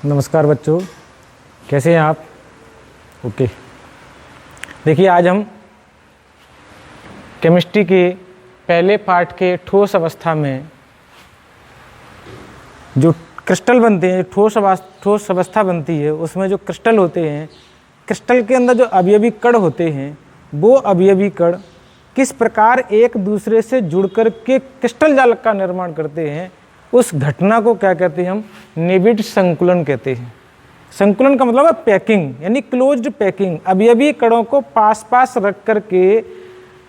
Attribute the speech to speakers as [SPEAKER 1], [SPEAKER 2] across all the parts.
[SPEAKER 1] नमस्कार बच्चों, कैसे हैं आप? ओके। देखिए, आज हम केमिस्ट्री के पहले पार्ट के ठोस अवस्था में जो क्रिस्टल बनते हैं, ठोस अवस्था बनती है, उसमें जो क्रिस्टल होते हैं, क्रिस्टल के अंदर जो अवयवी कण होते हैं, वो अवयवी कण किस प्रकार एक दूसरे से जुड़कर के क्रिस्टल जालक का निर्माण करते हैं, उस घटना को क्या कहते हैं? हम निबिड संकुलन कहते हैं। संकुलन का मतलब है पैकिंग, यानी क्लोज्ड पैकिंग। अवयवी कणों को पास पास रख करके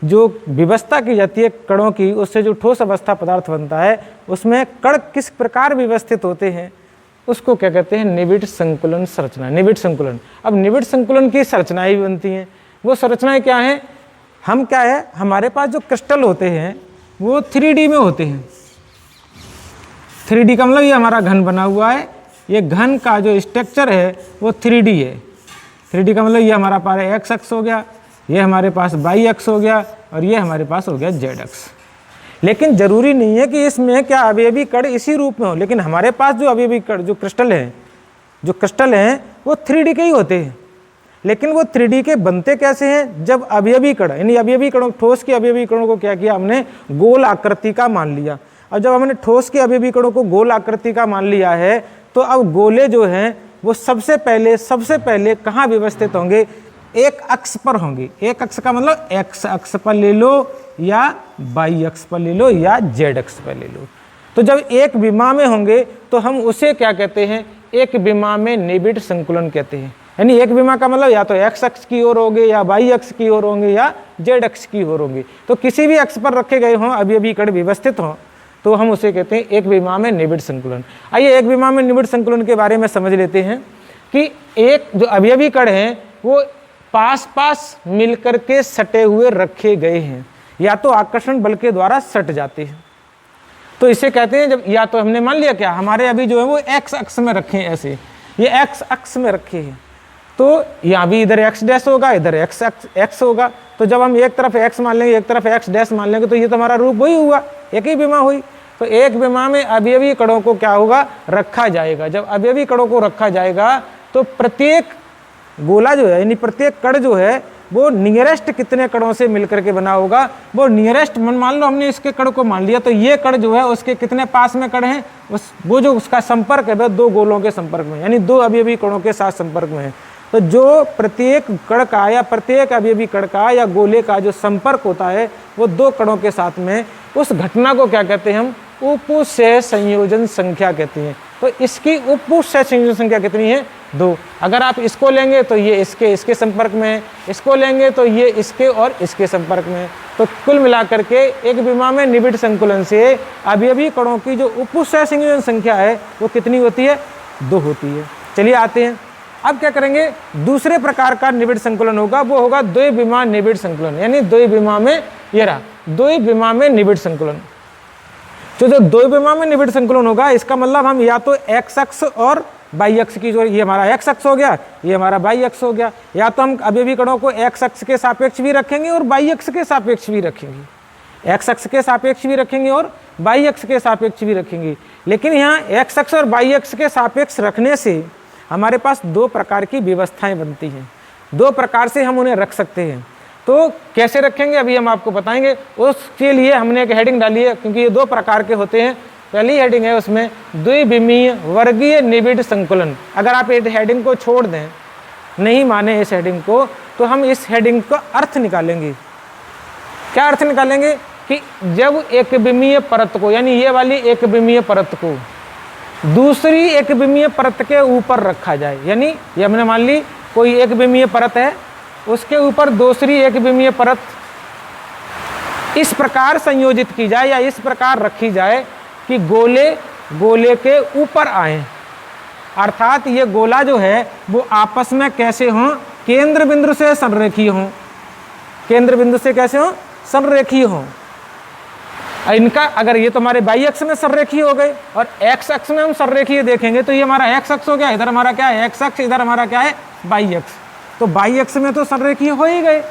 [SPEAKER 1] जो व्यवस्था की जाती है कणों की, उससे जो ठोस अवस्था पदार्थ बनता है, उसमें कण किस प्रकार व्यवस्थित होते हैं, उसको क्या कहते हैं? निबिड संकुलन संरचना, निबिड संकुलन। अब निबिड संकुलन की संरचनाएं भी बनती हैं। वो संरचनाएं क्या हैं? हम क्या है, हमारे पास जो क्रिस्टल होते हैं वो 3D में होते हैं। 3D का मतलब ये हमारा घन बना हुआ है, ये घन का जो स्ट्रक्चर है वो 3D है। 3D का मतलब ये हमारा पास एक्स अक्ष हो गया, ये हमारे पास वाई अक्ष हो गया, और ये हमारे पास हो गया जेड अक्ष। लेकिन जरूरी नहीं है कि इसमें क्या अवयवी कण इसी रूप में हो, लेकिन हमारे पास जो अवयवी कण जो क्रिस्टल हैं वो 3D के ही होते हैं। लेकिन वो 3D के बनते कैसे हैं? जब अवयवी कण, यानी अवयवी कणों, ठोस के अवयवी कणों को क्या किया हमने? गोल आकृति का मान लिया। अब जब हमने ठोस के अवयवी कणों को गोल आकृति का मान लिया है, तो अब गोले जो हैं वो सबसे पहले कहाँ व्यवस्थित होंगे? एक अक्ष पर होंगे। एक अक्ष का मतलब एक्स अक्ष पर ले लो, या वाई अक्ष पर ले लो, या जेड अक्ष पर ले लो। तो जब एक विमा में होंगे तो हम उसे क्या कहते हैं? एक विमा में निबिड संकुलन कहते हैं। यानी एक विमा का मतलब या तो एक्स अक्ष की ओर होंगे, या वाई अक्ष की ओर होंगे, या जेड अक्ष की ओर होंगे। तो किसी भी अक्ष पर रखे गए हों, अवयवी कण व्यवस्थित हों, तो हम उसे कहते हैं एक विमा में निबिड संकुलन। आइए एक विमा में निबिड संकुलन के बारे में समझ लेते हैं कि एक जो अवयवी कण हैं वो पास पास मिलकर के सटे हुए रखे गए हैं, या तो आकर्षण बल के द्वारा सट जाते हैं। तो इसे कहते हैं, जब या तो हमने मान लिया क्या हमारे अभी जो है वो एक्स अक्ष में रखे हैं, ऐसे ये एक्स अक्ष में रखे हैं, तो यहाँ भी इधर एक्स डैश होगा, इधर एक्स होगा। तो जब हम एक तरफ एक्स मान लेंगे, एक तरफ एक्स डैश मान लेंगे, तो ये तो हमारा रूप वही हुआ, एक ही विमा हुई। तो एक विमा में अवयवी कणों को क्या होगा? रखा जाएगा। जब अवयवी कणों को रखा जाएगा तो प्रत्येक गोला जो है, यानी प्रत्येक कण जो है वो नियरेस्ट कितने कणों से मिलकर के बना होगा? वो नियरेस्ट, मान लो हमने इसके कण को मान लिया, तो ये कण जो है उसके कितने पास में कण हैं? वो जो उसका संपर्क है वह दो गोलों के संपर्क में, यानी दो अवयवी कणों के साथ संपर्क में है। तो जो प्रत्येक कण का या प्रत्येक अवयवी कण का या गोले का जो संपर्क होता है वो दो कणों के साथ में, उस घटना को क्या कहते हैं? हम उपसह संयोजन संख्या कहते हैं। तो इसकी उपसह संयोजन संख्या कितनी है? 2। अगर आप इसको लेंगे तो ये इसके संपर्क में है, इसको लेंगे तो ये इसके और इसके संपर्क में है। तो कुल मिलाकर के एक विमा में निबिड संकुलन से अवयवी कणों की जो उपसह संयोजन संख्या है वो कितनी होती है? 2 होती है। चलिए आते हैं, अब क्या करेंगे? दूसरे प्रकार का निबिड संकुलन होगा, वो होगा द्विविमा निबिड संकुलन। यानी द्विविमा में, ये रहा द्विविमा में निबिड संकुलन। जो द्विविमा में निबिड संकुलन होगा, इसका मतलब हम या तो एक्स अक्ष और वाई अक्ष की, जो ये हमारा एक्स अक्ष हो गया, ये हमारा वाई अक्ष हो गया, या तो हम अवयवी कणों को एक्स अक्ष के सापेक्ष भी रखेंगे और वाई अक्ष के सापेक्ष भी रखेंगे। एक्स अक्ष के सापेक्ष भी रखेंगे और वाई अक्ष के सापेक्ष भी रखेंगे। लेकिन यहाँ एक्स अक्ष और वाई अक्ष के सापेक्ष रखने से हमारे पास 2 प्रकार की व्यवस्थाएं बनती हैं। 2 प्रकार से हम उन्हें रख सकते हैं। तो कैसे रखेंगे अभी हम आपको बताएंगे। उसके लिए हमने एक हेडिंग डाली है, क्योंकि ये 2 प्रकार के होते हैं। पहली हेडिंग है उसमें द्विविमीय वर्गीय निबिड संकुलन। अगर आप इस हेडिंग को छोड़ दें, नहीं माने इस हेडिंग को, तो हम इस हेडिंग का अर्थ निकालेंगे। क्या अर्थ निकालेंगे? कि जब एक विमीय परत को, यानी ये वाली एक विमीय परत को दूसरी एक विमीय परत के ऊपर रखा जाए, यानी ये हमने मान ली कोई एक विमीय परत है, उसके ऊपर दूसरी एक विमीय परत इस प्रकार संयोजित की जाए या इस प्रकार रखी जाए कि गोले के ऊपर आए। अर्थात ये गोला जो है वो आपस में कैसे हों? केंद्र बिंदु से संरेखीय हों। केंद्र बिंदु से कैसे हों? संरेखीय हों। इनका अगर ये तो हमारे वाई अक्ष में संरेखीय हो गए, और एक्स अक्ष में हम संरेखीय देखेंगे तो ये हमारा एक्स अक्ष हो गया, इधर हमारा क्या है? एक्स अक्ष, इधर हमारा क्या है? वाई अक्ष। तो वाई अक्ष में तो संरेखीय हो ही गए।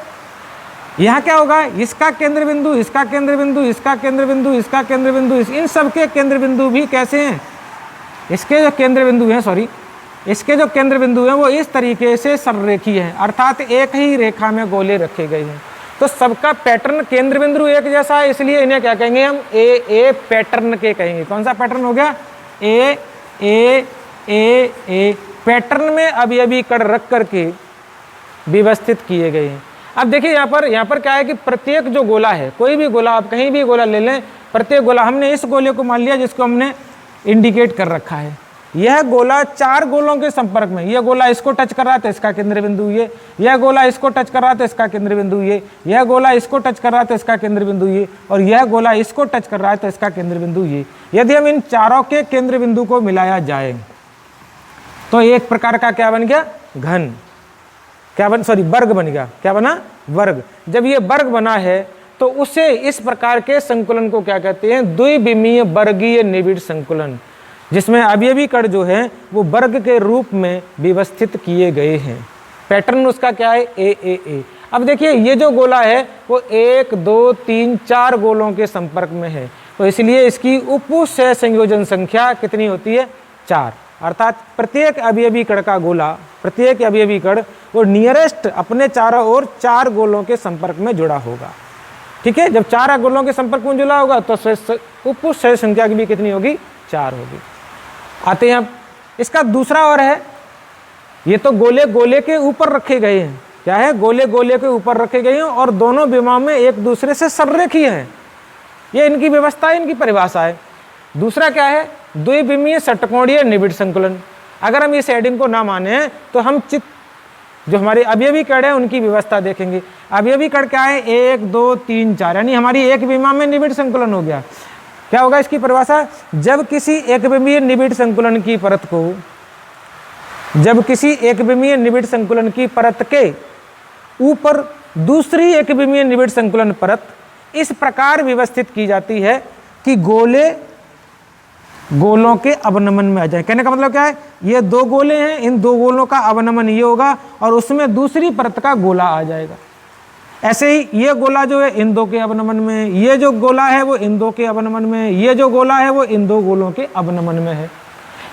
[SPEAKER 1] यहाँ क्या होगा? इसका केंद्र बिंदु, इसका केंद्र बिंदु, इसका केंद्र बिंदु, इसका केंद्र बिंदु, इन सब के केंद्र बिंदु भी कैसे हैं? इसके जो केंद्र बिंदु हैं, इसके जो केंद्र बिंदु हैं वो इस तरीके से सररेखीय है, अर्थात एक ही रेखा में गोले रखे गए हैं। तो सबका पैटर्न केंद्र बिंदु एक जैसा है, इसलिए इन्हें क्या कहेंगे हम, ए पैटर्न के कहेंगे। कौन सा पैटर्न हो गया, ए पैटर्न में अवयवी कण रख करके व्यवस्थित किए गए हैं। अब देखिए यहाँ पर क्या है कि प्रत्येक जो गोला है, कोई भी गोला आप कहीं भी गोला ले लें, प्रत्येक गोला, हमने इस गोले को मान लिया जिसको हमने इंडिकेट कर रखा है, यह गोला 4 गोलों के संपर्क में, यह गोला इसको टच कर रहा है तो इसका केंद्र बिंदु ये, यह गोला इसको टच कर रहा है तो इसका केंद्र बिंदु ये, यह गोला इसको टच कर रहा है तो इसका केंद्र बिंदु ये, और यह गोला इसको टच कर रहा है तो इसका केंद्र बिंदु ये। यदि हम इन चारों के केंद्र बिंदु को मिलाया जाए तो एक प्रकार का क्या बन गया, घन, वर्ग बन गया। क्या बना, वर्ग। जब ये वर्ग बना है तो उसे इस प्रकार के संकुलन को क्या कहते हैं, द्विविमीय वर्गीय निबिड़ संकुलन, जिसमें अवयवी कण जो है वो वर्ग के रूप में व्यवस्थित किए गए हैं। पैटर्न उसका क्या है, ए। अब देखिए ये जो गोला है वो 1 2 3 4 गोलों के संपर्क में है, तो इसलिए इसकी उपसह संयोजन संख्या कितनी होती है, 4। अर्थात प्रत्येक अवयवी कण का गोला, प्रत्येक अवयवी कण वो नियरेस्ट अपने चारों ओर 4 गोलों के संपर्क में जुड़ा होगा। ठीक है, जब 4 गोलों के संपर्क में जुड़ा होगा तो उपसह संख्या की भी कितनी होगी, 4 होगी। आते हैं अब इसका दूसरा और है, ये तो गोले गोले के ऊपर रखे गए हैं, क्या है, गोले गोले के ऊपर रखे गए हैं और दोनों विमाओं में एक दूसरे से सररेखीय हैं, ये इनकी व्यवस्था है, इनकी परिभाषा है। दूसरा क्या है, द्विविमीय षटकोणीय निबिड़ संकुलन। अगर हम इस हेडिंग को ना माने तो हम जो हमारे अवयवी कण है उनकी व्यवस्था देखेंगे। अवयवी कण क्या है, 1 2 3 4, यानी हमारी एक विमा में निबिड़ संकुलन हो गया। क्या होगा इसकी परिभाषा, जब किसी एकविमीय निबिड़ संकुलन की परत को, जब किसी एकविमीय निबिड़ संकुलन की परत के ऊपर दूसरी एकविमीय निबिड़ संकुलन परत इस प्रकार व्यवस्थित की जाती है कि गोले गोलों के अवनमन में आ जाए। कहने का मतलब क्या है, ये 2 गोले हैं, इन 2 गोलों का अवनमन ये होगा और उसमें दूसरी परत का गोला आ जाएगा। ऐसे ही ये गोला जो है इन 2 के अवनमन में, ये जो गोला है वो इन 2 के अवनमन में, ये जो गोला है वो इन 2 गोलों के अवनमन में है।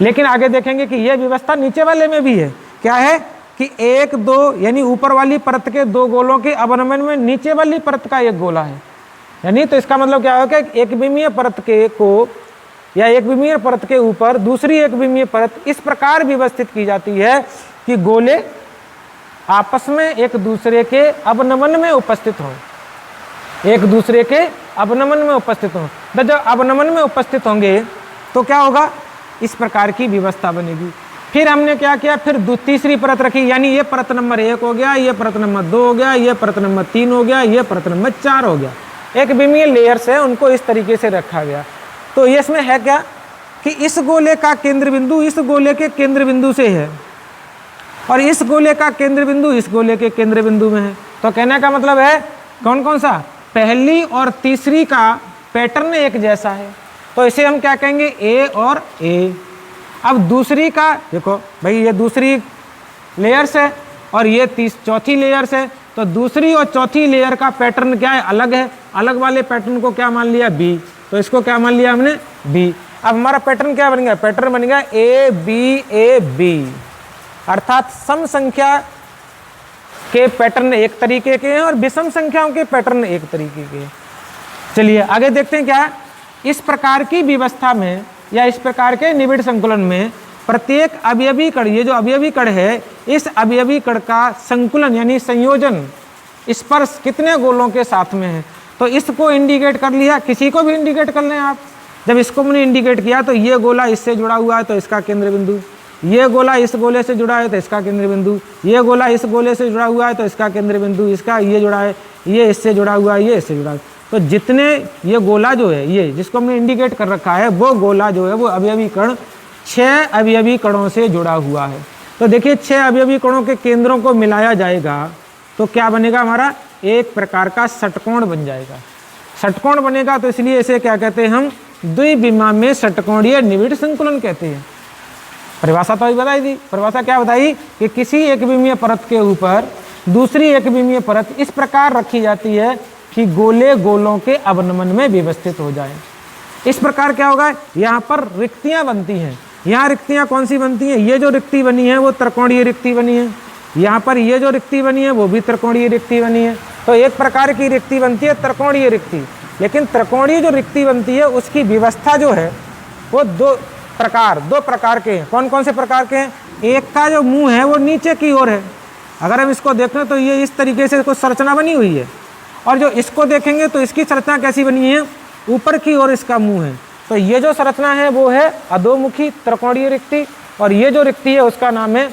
[SPEAKER 1] लेकिन आगे देखेंगे कि यह व्यवस्था नीचे वाले में भी है। क्या है कि 1 2 यानी ऊपर वाली परत के 2 गोलों के अवनमन में नीचे वाली परत का एक गोला है। यानी तो इसका मतलब क्या होगा, एक विमीय परत के को या एक विमीय परत के ऊपर दूसरी एक विमीय परत इस प्रकार व्यवस्थित की जाती है कि गोले आपस में एक दूसरे के अवनमन में उपस्थित हों, एक दूसरे के अवनमन में उपस्थित हों। तो जब अवनमन में उपस्थित होंगे तो क्या होगा, इस प्रकार की व्यवस्था बनेगी। फिर हमने क्या किया, फिर तीसरी परत रखी, यानी ये परत नंबर 1 हो गया, ये परत नंबर 2 हो गया, ये परत नंबर 3 हो गया, ये परत नंबर 4 हो गया। एक विमीय लेयर्स है, उनको इस तरीके से रखा गया। तो ये इसमें है क्या कि इस गोले का केंद्र बिंदु इस गोले के केंद्र बिंदु से है और इस गोले का केंद्र बिंदु इस गोले के केंद्र बिंदु में है। तो कहने का मतलब है कौन कौन सा, पहली और तीसरी का पैटर्न एक जैसा है, तो इसे हम क्या कहेंगे, ए और ए। अब दूसरी का देखो भाई, ये दूसरी लेयर्स है और ये चौथी लेयर्स है, तो दूसरी और चौथी लेयर का पैटर्न क्या है, अलग है। अलग वाले पैटर्न को क्या मान लिया, बी, तो इसको क्या मान लिया हमने, बी। अब हमारा पैटर्न क्या बन गया, पैटर्न बन गया ए बी, अर्थात सम संख्या के पैटर्न एक तरीके के हैं और विषम संख्याओं के पैटर्न एक तरीके के हैं। चलिए आगे देखते हैं क्या, इस प्रकार की व्यवस्था में या इस प्रकार के निबिड़ संकुलन में प्रत्येक अवयवी कण, ये जो अवयवी कण है, इस अवयवी कण का संकुलन यानी संयोजन स्पर्श कितने गोलों के साथ में है, तो इसको इंडिकेट कर लिया। किसी को भी इंडिकेट कर लें आप। जब इसको मैंने इंडिकेट किया तो ये गोला इससे जुड़ा हुआ है तो इसका केंद्र बिंदु, ये गोला इस गोले से जुड़ा है तो इसका केंद्र बिंदु, ये गोला इस गोले से जुड़ा हुआ है तो इसका केंद्र बिंदु, इसका ये जुड़ा है, ये इससे जुड़ा हुआ है, ये इससे जुड़ा है। तो जितने ये गोला जो है, ये जिसको हमने इंडिकेट कर रखा है, वो गोला जो है वो अवयवी कण 6 अवयवी कणों से जुड़ा हुआ है। तो देखिए 6 अवयवी कणों के केंद्रों को मिलाया जाएगा तो क्या बनेगा, हमारा एक प्रकार का षटकोण बन जाएगा। षटकोण बनेगा तो इसलिए इसे क्या कहते हैं हम, द्विविमीय षटकोणीय निबिड़ संकुलन कहते हैं। परिभाषा तो अभी बताई थी। परिभाषा क्या बताई कि किसी एक विमीय परत के ऊपर दूसरी एक विमीय परत इस प्रकार रखी जाती है कि गोले गोलों के अवनमन में व्यवस्थित हो जाए। इस प्रकार क्या होगा, यहाँ पर रिक्तियाँ बनती हैं। यहाँ रिक्तियाँ कौन सी बनती हैं, ये जो रिक्ति बनी है वो त्रिकोणीय रिक्ति बनी है, यहाँ पर ये जो रिक्ति बनी है वो भी त्रिकोणीय रिक्ति बनी है। तो एक प्रकार की रिक्ति बनती है त्रिकोणीय रिक्ति, लेकिन त्रिकोणीय जो रिक्ति बनती है उसकी व्यवस्था जो है वो दो प्रकार के हैं। कौन कौन से प्रकार के हैं, एक का जो मुंह है वो नीचे की ओर है, अगर हम इसको देखें तो ये इस तरीके से कुछ संरचना बनी हुई है, और जो इसको देखेंगे तो इसकी संरचना कैसी बनी है, ऊपर की ओर इसका मुंह है। तो ये जो संरचना है वो है अधोमुखी त्रिकोणीय रिक्ति, और ये जो रिक्ति है उसका नाम है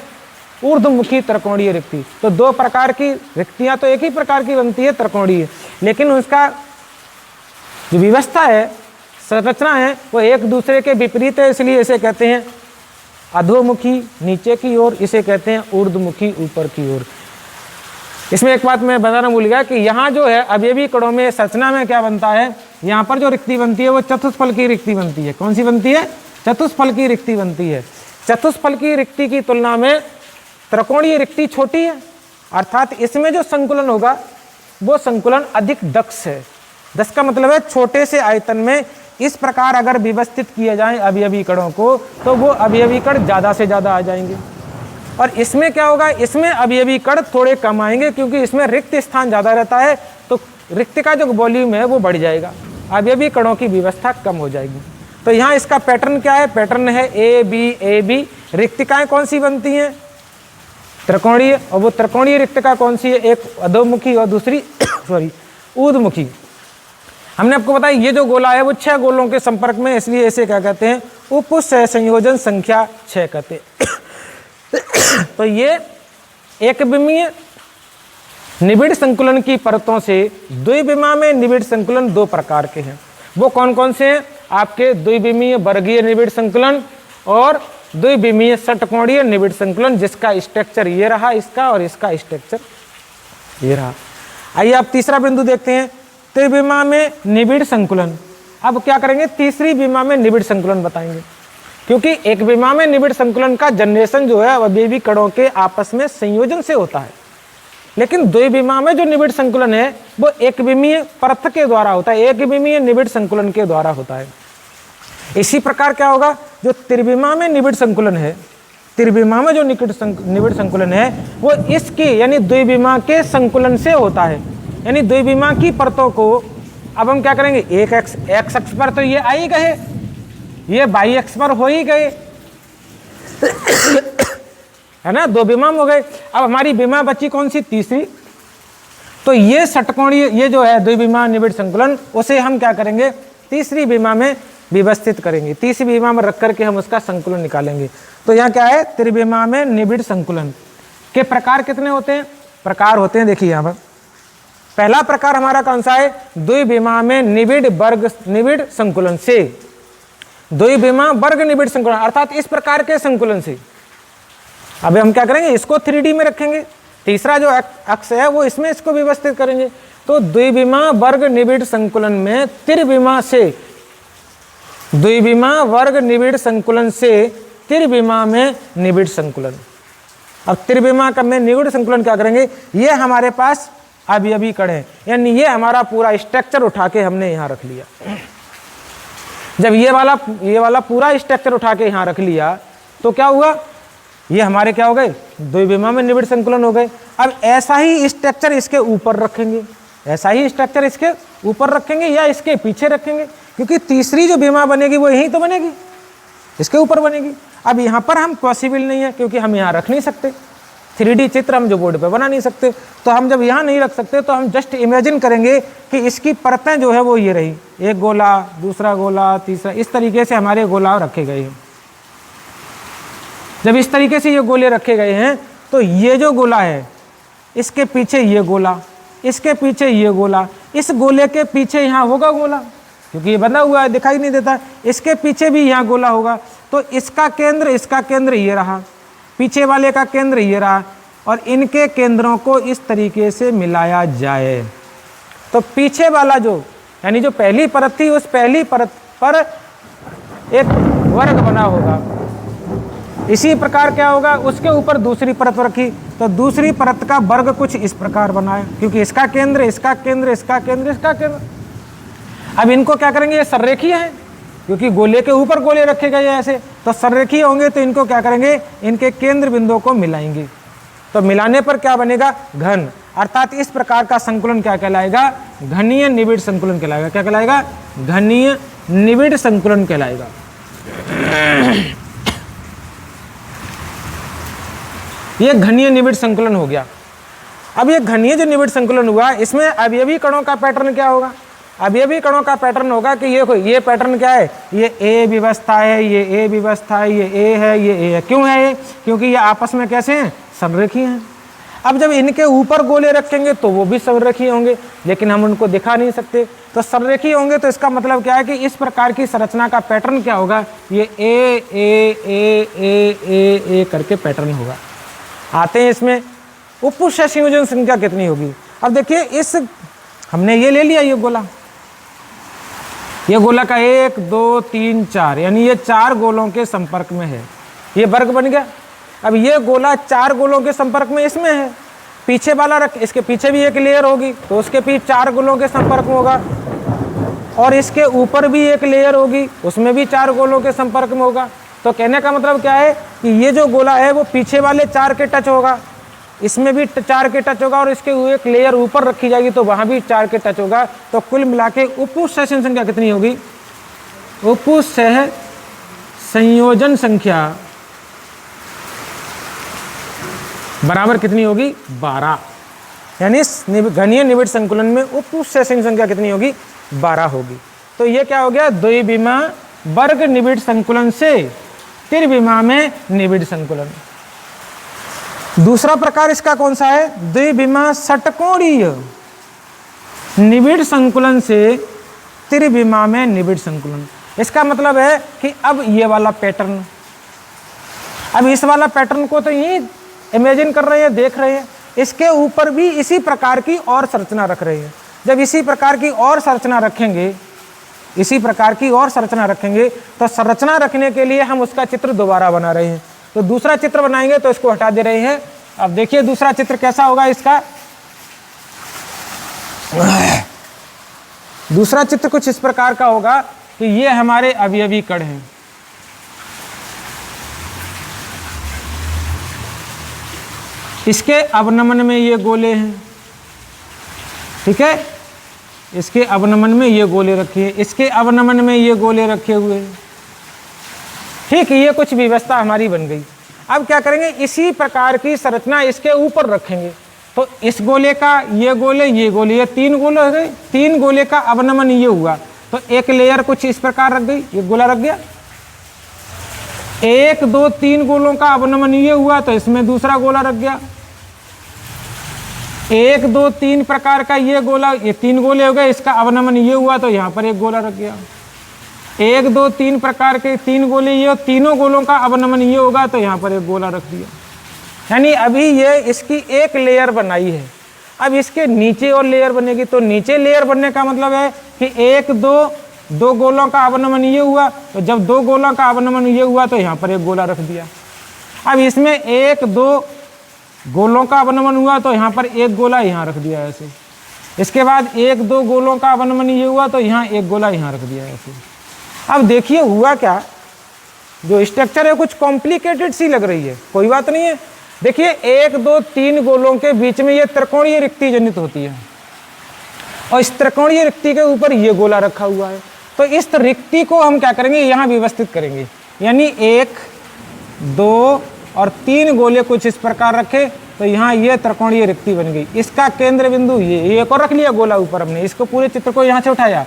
[SPEAKER 1] ऊर्ध्वमुखी त्रिकोणीय रिक्ति। तो दो प्रकार की रिक्तियां तो एक ही प्रकार की बनती है त्रिकोणीय, लेकिन उसका जो व्यवस्था है, संरचना है, वो एक दूसरे के विपरीत है, इसलिए इसे कहते हैं अधोमुखी नीचे की ओर, इसे कहते हैं ऊर्ध्वमुखी ऊपर की ओर। इसमें एक बात मैं बताना भूल गया कि यहाँ जो है अवयवी कणों में संरचना में क्या बनता है, यहाँ पर जो रिक्ति बनती है वो चतुष्फल की रिक्ति बनती है। कौन सी बनती है, चतुष्फल की रिक्ति बनती है। चतुष्फल की रिक्ति की तुलना में त्रिकोणीय रिक्ति छोटी है, अर्थात इसमें जो संकुलन होगा वो संकुलन अधिक दक्ष है। दक्ष का मतलब है छोटे से आयतन में इस प्रकार अगर व्यवस्थित किए जाएं अवयवी कणों को तो वो अवयवी कण ज़्यादा से ज़्यादा आ जाएंगे। और इसमें क्या होगा, इसमें अवयवी कण थोड़े कम आएंगे, क्योंकि इसमें रिक्त स्थान ज़्यादा रहता है, तो रिक्त का जो वॉल्यूम है वो बढ़ जाएगा, अवयवी कणों की व्यवस्था कम हो जाएगी। तो यहाँ इसका पैटर्न क्या है, पैटर्न है ए बी। रिक्तिकाएँ कौन सी बनती हैं, त्रिकोणीय, और वो त्रिकोणीय रिक्तिका कौन सी है, एक अधोमुखी और दूसरी ऊर्ध्वमुखी। हमने आपको बताया ये जो गोला है वो 6 गोलों के संपर्क में, इसलिए इसे क्या कहते हैं, उपसहसंयोजन संख्या 6 कहते हैं। तो ये एक विमीय निबिड़ संकुलन की परतों से द्विविमा में निबिड़ संकुलन 2 प्रकार के हैं। वो कौन कौन से हैं, आपके द्विविमीय वर्गीय निबिड़ संकुलन और द्विविमीय षटकोणीय निबिड़ संकुलन, जिसका स्ट्रक्चर ये रहा इसका, और इसका स्ट्रक्चर ये रहा। आइए आप तीसरा बिंदु देखते हैं, त्रिविमा में निबिड़ संकुलन। अब क्या करेंगे, तीसरी विमा में निबिड़ संकुलन बताएंगे, क्योंकि एक विमा में निबिड़ संकुलन का जनरेशन जो है अवयवी कणों के आपस में संयोजन से होता है, लेकिन द्विविमा में जो निबिड़ संकुलन है वो एक विमीय परत के द्वारा होता है, एक विमीय निबिड़ संकुलन के द्वारा होता है। इसी प्रकार क्या होगा, जो त्रिविमा में निबिड़ संकुलन है, त्रिविमा में जो निबिड़ संकुलन है वो इसके यानी द्विविमा के संकुलन से होता है, यानी द्विविमा की परतों को अब हम क्या करेंगे, एक एक्स अक्ष पर तो ये आ ही गए, ये वाई अक्ष पर हो ही गए, है ना, 2 विमा हो गए। अब हमारी विमा बची कौन सी, तीसरी। तो ये षटकोणीय, ये जो है द्विविमा निबिड़ संकुलन, उसे हम क्या करेंगे, तीसरी विमा में व्यवस्थित करेंगे, तीसरी विमा में रख करके हम उसका संकुलन निकालेंगे। तो यहाँ क्या है, त्रिविमा में निबिड़ संकुलन के प्रकार कितने होते हैं, प्रकार होते हैं, देखिए यहाँ पर पहला प्रकार हमारा कौन सा है, द्विविमा में निबिड़ संकुलन से, द्विविमा वर्ग निबिड़ संकुलन, अर्थात इस प्रकार के संकुलन से। अब हम क्या करेंगे, इसको 3D में रखेंगे, तीसरा जो अक्ष है वो इसमें इसको व्यवस्थित करेंगे। तो द्विविमा वर्ग निबिड़ संकुलन में त्रिविमा से, द्विविमा वर्ग निबिड़ संकुलन से त्रिविमा में निबिड़ संकुलन। अब त्रिविमा का में निबिड़ संकुलन क्या करेंगे, ये हमारे पास अवयवी कण है, यानी ये हमारा पूरा स्ट्रक्चर उठा के हमने यहाँ रख लिया। जब ये वाला पूरा स्ट्रक्चर उठा के यहाँ रख लिया तो क्या हुआ, ये हमारे क्या हो गए, द्विविमा में निबिड़ संकुलन हो गए। अब ऐसा ही स्ट्रक्चर इसके ऊपर रखेंगे, ऐसा ही स्ट्रक्चर इसके ऊपर रखेंगे या इसके पीछे रखेंगे, क्योंकि तीसरी जो विमा बनेगी वो यहीं तो बनेगी, इसके ऊपर बनेगी। अब यहाँ पर हम पॉसिबल नहीं है, क्योंकि हम यहाँ रख नहीं सकते, 3D चित्र हम जो बोर्ड पे बना नहीं सकते। तो हम जब यहाँ नहीं रख सकते तो हम जस्ट इमेजिन करेंगे कि इसकी परतें जो है वो ये रही, एक गोला, दूसरा गोला, तीसरा, इस तरीके से हमारे गोला रखे गए हैं। जब इस तरीके से ये गोले रखे गए हैं तो ये जो गोला है इसके पीछे ये गोला, इसके पीछे ये गोला, इस गोले के पीछे यहाँ होगा गोला, क्योंकि ये बंधा हुआ है दिखाई नहीं देता, इसके पीछे भी यहाँ गोला होगा। तो इसका केंद्र ये रहा, पीछे वाले का केंद्र ये रहा, और इनके केंद्रों को इस तरीके से मिलाया जाए तो पीछे वाला जो यानी जो पहली परत थी उस पहली परत पर एक वर्ग बना होगा। इसी प्रकार क्या होगा, उसके ऊपर दूसरी परत रखी तो दूसरी परत का वर्ग कुछ इस प्रकार बना है, क्योंकि इसका केंद्र, इसका केंद्र, इसका केंद्र, इसका केंद्र। अब इनको क्या करेंगे, ये सररेखीय है, क्योंकि गोले के ऊपर गोले रखे गए ऐसे, तो संरेखीय होंगे तो इनको क्या करेंगे, इनके केंद्र बिंदुओं को मिलाएंगे, तो मिलाने पर क्या बनेगा, घन। अर्थात इस प्रकार का संकुलन क्या कहलाएगा, घनीय निबिड़ संकुलन कहलाएगा। क्या कहलाएगा, घनीय निबिड़ संकुलन कहलाएगा। ये घनीय निबिड़ संकुलन हो गया। अब ये घनीय जो निबिड़ संकुलन हुआ, इसमें अवयवी कणों का पैटर्न क्या होगा, अवयवी कणों का पैटर्न होगा कि ये पैटर्न क्या है, ये ए विवस्था है, ये ए विवस्था है, ये ए है, ये ए है। क्यों है ये, क्योंकि ये आपस में कैसे हैं, संरेखीय हैं। अब जब इनके ऊपर गोले रखेंगे तो वो भी संरेखीय होंगे, लेकिन हम उनको दिखा नहीं सकते, तो संरेखीय होंगे तो इसका मतलब क्या है कि इस प्रकार की संरचना का पैटर्न क्या होगा, ये ए ए ए ए ए ए करके पैटर्न होगा। आते हैं इसमें उपपुष्य संयोजन संख्या कितनी होगी। अब देखिए, इस हमने ये ले लिया, ये गोला का 1 2 3 4, यानी ये 4 गोलों के संपर्क में है, ये वर्ग बन गया। अब ये गोला 4 गोलों के संपर्क में इसमें है, पीछे वाला रख, इसके पीछे भी एक लेयर होगी तो उसके पीछे 4 गोलों के संपर्क में होगा, और इसके ऊपर भी एक लेयर होगी उसमें भी 4 गोलों के संपर्क में होगा। तो कहने का मतलब क्या है कि ये जो गोला है वो पीछे वाले 4 के टच होगा, इसमें भी 4 के टच होगा, और इसके एक लेयर ऊपर रखी जाएगी तो वहां भी 4 के टच होगा। तो कुल मिला के उपपुष्य संख्या कितनी होगी, उपपुष्य संयोजन संख्या बराबर कितनी होगी, 12। यानी घनीय निबिड़ संकुलन में उपपुष्य संख्या कितनी होगी, 12 होगी। तो ये क्या हो गया, द्विविमा वर्ग निबिड़ संकुलन से त्रिविमा में निबिड़ संकुलन। दूसरा प्रकार इसका कौन सा है, द्विविमा षटकोणीय निबिड़ संकुलन से त्रिविमा में निबिड़ संकुलन। इसका मतलब है कि अब ये वाला पैटर्न, अब इस वाला पैटर्न को तो यही इमेजिन कर रहे हैं, देख रहे हैं, इसके ऊपर भी इसी प्रकार की और संरचना रख रहे हैं। जब इसी प्रकार की और संरचना रखेंगे, इसी प्रकार की और संरचना रखेंगे, तो संरचना रखने के लिए हम उसका चित्र दोबारा बना रहे हैं। तो दूसरा चित्र बनाएंगे तो इसको हटा दे रहे हैं। अब देखिए दूसरा चित्र कैसा होगा इसका, दूसरा चित्र कुछ इस प्रकार का होगा कि ये हमारे अवयवी कण हैं, इसके अवनमन में ये गोले हैं, ठीक है, इसके अवनमन में ये गोले रखे हैं, इसके अवनमन में ये गोले रखे हुए हैं, ठीक है। ये कुछ व्यवस्था हमारी बन गई। अब क्या करेंगे, इसी प्रकार की संरचना इसके ऊपर रखेंगे। तो इस गोले का ये गोले, ये 3 गोले हो गए, 3 गोले का अवनमन ये हुआ, तो एक लेयर कुछ इस प्रकार रख गई, ये गोला रख गया। 1 2 3 गोलों का अवनमन ये हुआ तो इसमें दूसरा गोला रख गया। 1 2 3 प्रकार का ये गोला, ये 3 गोले हो गए, इसका अवनमन ये हुआ तो यहाँ पर एक गोला रख गया। 1 2 3 प्रकार के 3 गोले, ये तीनों गोलों का अवनमन ये होगा तो यहाँ पर एक गोला रख दिया। यानी अभी ये इसकी एक लेयर बनाई है, अब इसके नीचे और लेयर बनेगी। तो नीचे लेयर बनने का मतलब है कि 1 2 गोलों का अवनमन ये हुआ, तो जब 2 गोलों का अवनमन ये हुआ तो यहाँ पर एक गोला रख दिया। अब इसमें 1 2 गोलों का अवनमन हुआ तो यहाँ पर एक गोला यहाँ रख दिया ऐसे। इसके बाद 1 2 गोलों का अवनमन ये हुआ तो यहाँ एक गोला यहाँ रख दिया ऐसे। अब देखिए हुआ क्या, जो स्ट्रक्चर है कुछ कॉम्प्लिकेटेड सी लग रही है, कोई बात नहीं है। देखिए 1 2 3 गोलों के बीच में ये त्रिकोणीय रिक्ति जनित होती है, और इस त्रिकोणीय रिक्ति के ऊपर ये गोला रखा हुआ है। तो इस रिक्ति को हम क्या करेंगे, यहाँ व्यवस्थित करेंगे। यानी 1 2 और 3 गोले कुछ इस प्रकार रखे तो यहाँ ये त्रिकोणीय रिक्ति बन गई। इसका केंद्र बिंदु ये एक और रख लिया गोला ऊपर, हमने इसको पूरे चित्र को यहाँ से उठाया,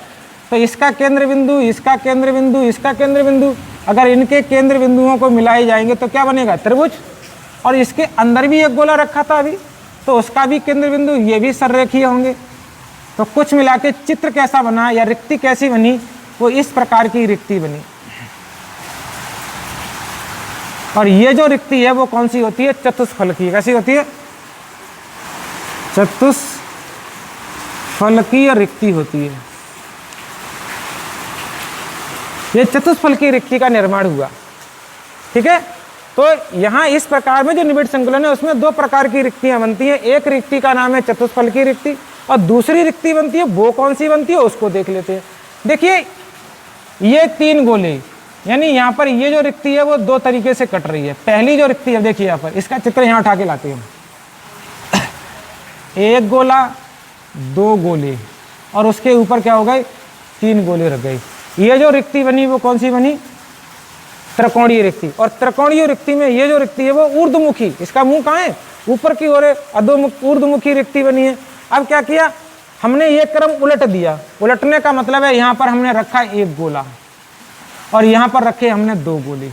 [SPEAKER 1] तो इसका केंद्र बिंदु, इसका केंद्र बिंदु, इसका केंद्र बिंदु, अगर इनके केंद्र बिंदुओं को मिलाए जाएंगे तो क्या बनेगा, त्रिभुज। और इसके अंदर भी एक गोला रखा था अभी, तो उसका भी केंद्र बिंदु, ये भी सररेखीय होंगे। तो कुछ मिला के चित्र कैसा बना या रिक्ति कैसी बनी, वो इस प्रकार की रिक्ति बनी। और ये जो रिक्ति है वो कौन सी होती है, चतुष्फलकीय। कैसी होती है, चतुष्फलकीय रिक्ति होती है। ये चतुष्फलकीय रिक्ति का निर्माण हुआ, ठीक है। तो यहाँ इस प्रकार में जो निबिड़ संकुलन है उसमें 2 प्रकार की रिक्तियां बनती हैं। एक रिक्ति का नाम है चतुष्फलकीय रिक्ति, और दूसरी रिक्ति बनती है, वो कौन सी बनती है उसको देख लेते हैं। देखिए ये 3 गोले, यानी यहाँ पर ये जो रिक्ति है वो 2 तरीके से कट रही है। पहली जो रिक्ति है, देखिए यहाँ पर, इसका चित्र यहाँ उठा के लाते हैं, 1 गोला 2 गोले और उसके ऊपर क्या हो गए 3 गोले रख गए। ये जो रिक्ति बनी वो कौन सी बनी, त्रिकोणीय रिक्ति। और त्रिकोणीय रिक्ति में ये जो रिक्ति है वो ऊर्ध्वमुखी, इसका मुंह कहाँ है, ऊपर की ओर है, अधोमुख ऊर्ध्वमुखी रिक्ति बनी है। अब क्या किया हमने, ये क्रम उलट दिया। उलटने का मतलब है यहाँ पर हमने रखा 1 गोला और यहाँ पर रखे हमने 2 गोले।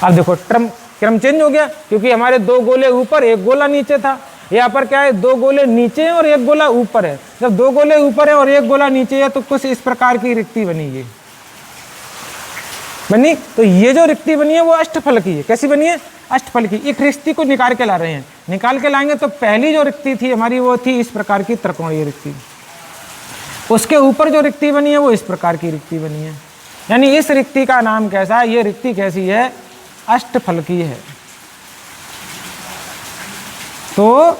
[SPEAKER 1] अब देखो क्रम चेंज हो गया, क्योंकि हमारे 2 गोले ऊपर 1 गोला नीचे था। यहाँ पर क्या है, 2 गोले नीचे हैं और 1 गोला ऊपर है। जब 2 गोले ऊपर है और 1 गोला नीचे है तो कुछ इस प्रकार की रिक्ति बनी, ये बनी। तो ये जो रिक्ति बनी है वो अष्टफल की है। कैसी बनी है, अष्टफल की। एक रिक्ति को निकाल के ला रहे हैं, निकाल के लाएंगे तो पहली जो रिक्ति थी हमारी वो थी इस प्रकार की त्रिकोणीय रिक्ति। उसके ऊपर जो रिक्ति बनी है वो इस प्रकार की रिक्ति बनी है। यानी इस रिक्ति का नाम कैसा है, ये रिक्ति कैसी है, अष्टफल की है। तो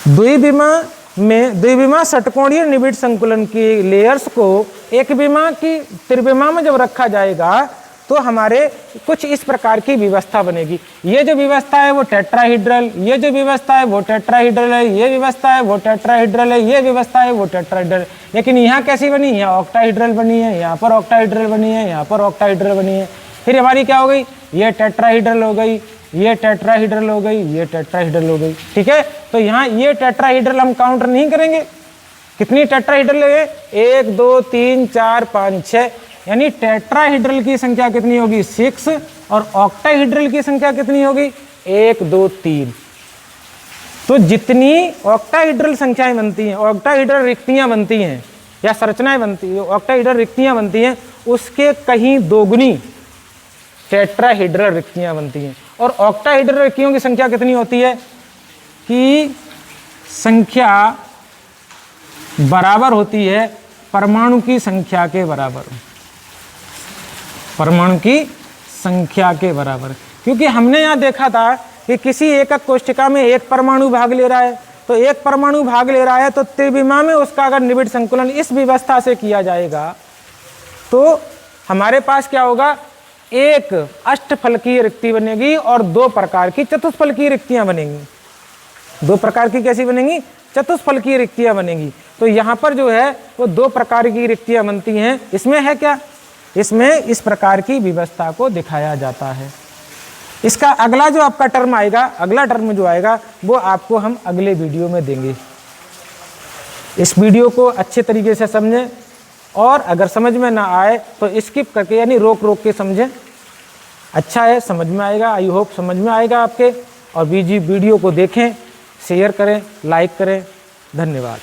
[SPEAKER 1] द्विविमा षटकोणीय निबिड़ संकुलन की लेयर्स को एक विमा की त्रिविमा में जब रखा जाएगा तो हमारे कुछ इस प्रकार की व्यवस्था बनेगी। ये जो व्यवस्था है वो टेट्राहीड्रल, ये जो व्यवस्था है वो टेट्राहीड्रल है, ये व्यवस्था है वो टेट्राहीड्रल है, ये व्यवस्था है वो टेट्राहीड्रल। लेकिन यहाँ कैसी बनी, यहाँ ऑक्टाहीड्रल बनी है, यहाँ पर ऑक्टाहीड्रल बनी है, यहाँ पर ऑक्टाहीड्रल बनी है। फिर हमारी क्या हो गई, ये टेट्राहीड्रल हो गई, ये टेट्राहीड्रल हो गई, ये टेट्राहीड्रल हो गई। ठीक है, तो यहाँ ये टेट्राहीड्रल हम काउंटर नहीं करेंगे। कितनी टेट्राहीड्रल है, 1 2 3 4 5 6, यानी टेट्राहीड्रल की संख्या कितनी होगी 6 और ऑक्टाहीड्रल की संख्या कितनी होगी 1 2 3। तो जितनी ऑक्टाहीड्रल संख्याएं बनती हैं, ऑक्टाहीड्रल रिक्तियां बनती हैं या संरचनाएं बनती है, ऑक्टाहीड्रल रिक्तियां बनती हैं, उसके कहीं दोगुनी टेट्राहीड्रल रिक्तियां बनती हैं। और ऑक्टाहीड्रल रिक्तियों की संख्या कितनी होती है कि संख्या बराबर होती है परमाणु की संख्या के बराबर, परमाणु की संख्या के बराबर। क्योंकि हमने यहाँ देखा था कि किसी एकक कोष्ठिका में 1 परमाणु भाग ले रहा है, तो 1 परमाणु भाग ले रहा है तो त्रिविमा में उसका अगर निबिड़ संकुलन इस व्यवस्था से किया जाएगा तो हमारे पास क्या होगा, 1 अष्टफलकीय रिक्ति बनेगी और 2 प्रकार की चतुष्फलकीय रिक्तियां बनेंगी। 2 प्रकार की कैसी बनेंगी, चतुष्फलकीय रिक्तियां बनेंगी। तो यहाँ पर जो है वो 2 प्रकार की रिक्तियां बनती हैं। इसमें है क्या, इसमें इस प्रकार की व्यवस्था को दिखाया जाता है। इसका अगला जो आपका टर्म आएगा, अगला टर्म जो आएगा वो आपको हम अगले वीडियो में देंगे। इस वीडियो को अच्छे तरीके से समझें और अगर समझ में ना आए तो स्किप करके यानी रोक रोक के समझें। अच्छा है, समझ में आएगा, आई होप समझ में आएगा आपके। और वीडियो को देखें, शेयर करें, लाइक करें। धन्यवाद।